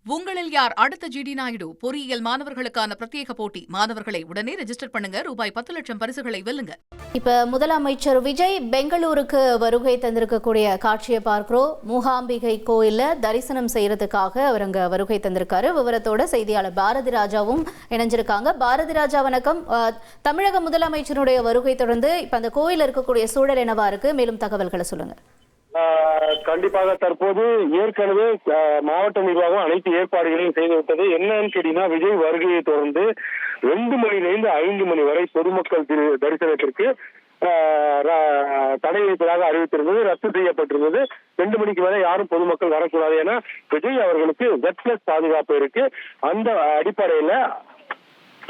உங்களில் யார் அடுத்த ஜிடி நாயுடு பொறியியல் மாணவர்களுக்கான பிரத்யேக போட்டி. மாணவர்களை உடனே ரெஜிஸ்டர் பண்ணுங்க. ரூபாய் 10 லட்சம் பரிசுகளை வெல்லுங்க. இப்ப முதலமைச்சர் விஜய் பெங்களூருக்கு வருகை தந்திருக்கக்கூடிய காட்சியை பார்க்கிறோம். மூகாம்பிகை கோயில்ல தரிசனம் செய்யறதுக்காக அவர் அங்க வருகை தந்திருக்காரு. விவரத்தோட செய்தியாளர் பாரதி ராஜாவும் இணைஞ்சிருக்காங்க. பாரதி ராஜா, வணக்கம். தமிழக முதலமைச்சருடைய வருகை தொடர்ந்து இப்ப அந்த கோயில் இருக்கக்கூடிய சூழல் என்னவா இருக்கு? மேலும் தகவல்களை சொல்லுங்க. கண்டிப்பாக தற்போது ஏற்கனவே மாவட்ட நிர்வாகம் அனைத்து ஏற்பாடுகளையும் செய்துவிட்டது. என்னன்னு கேட்டீங்கன்னா, விஜய் வருகையை தொடர்ந்து 2 மணியிலிருந்து 5 மணி வரை பொதுமக்கள் தரிசனத்திற்கு தடை வைப்பதாக அறிவித்திருந்தது, ரத்து செய்யப்பட்டிருந்தது. 2 மணிக்கு மேலே யாரும் பொதுமக்கள் வரக்கூடாது என விஜய் அவர்களுக்கு Z+ பாதுகாப்பு இருக்கு. அந்த அடிப்படையில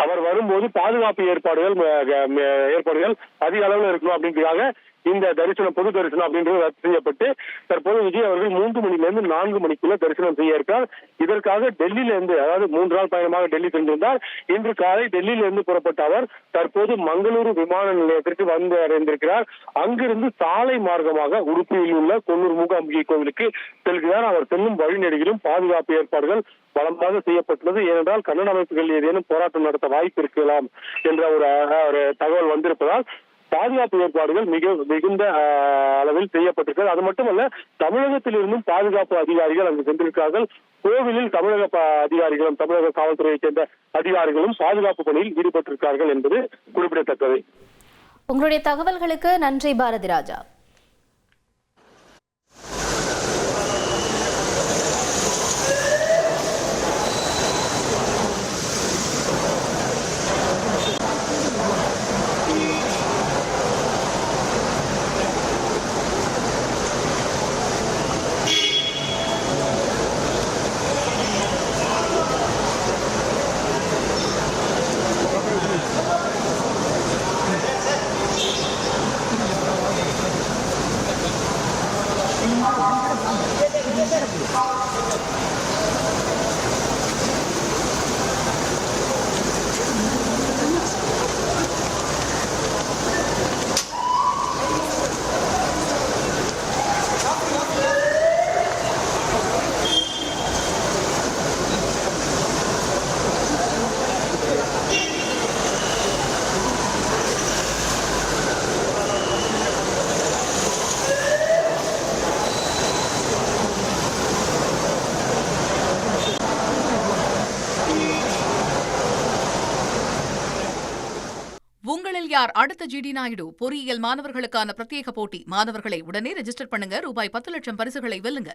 அவர் வரும்போது பாதுகாப்பு ஏற்பாடுகள் அதிக அளவில் இருக்கணும் அப்படிங்கிறதுக்காக இந்த தரிசனம், பொது தரிசனம் அப்படின்றது ரத்து செய்யப்பட்டு தற்போது விஜய் அவர்கள் 3 மணிலிருந்து 4 மணிக்குள்ள தரிசனம் செய்ய இருக்கார். இதற்காக டெல்லியிலிருந்து, அதாவது 3 நாள் பயணமாக டெல்லி சென்றிருந்தார். இன்று காலை டெல்லியிலிருந்து புறப்பட்ட அவர் தற்போது மங்களூரு விமான நிலையத்திற்கு வந்து அடைந்திருக்கிறார். அங்கிருந்து சாலை மார்க்கமாக உடுப்பியில் உள்ள கொன்னூர் மூகாம்பிகை கோவிலுக்கு செல்கிறார். அவர் செல்லும் வழிநெடுகிலும் பாதுகாப்பு ஏற்பாடுகள் பலமாக செய்யப்பட்டுள்ளது. ஏனென்றால் கன்னட அமைப்புகள் ஏதேனும் போராட்டம் நடத்த வாய்ப்பு இருக்கலாம் என்ற ஒரு தகவல் வந்திருப்பதால் பாதுகாப்பு ஏற்பாடுகள் மிகுந்த அளவில் செய்யப்பட்டிருக்கிறது. அது மட்டுமல்ல, தமிழகத்திலிருந்தும் பாதுகாப்பு அதிகாரிகள் அங்கு சென்றிருக்கிறார்கள். கோவிலில் தமிழக அதிகாரிகளும், தமிழக காவல்துறையைச் சேர்ந்த அதிகாரிகளும் பாதுகாப்பு பணியில் ஈடுபட்டிருக்கிறார்கள் என்பது குறிப்பிடத்தக்கது. உங்களுடைய தகவல்களுக்கு நன்றி பாரதி ராஜா. உங்களில் யார் அடுத்த ஜிடி நாயுடு பொறியியல் மாணவர்களுக்கான பிரத்யேக போட்டி. மாணவர்களை உடனே ரெஜிஸ்டர் பண்ணுங்க. ரூபாய் 10 லட்சம் பரிசுகளை வெல்லுங்க.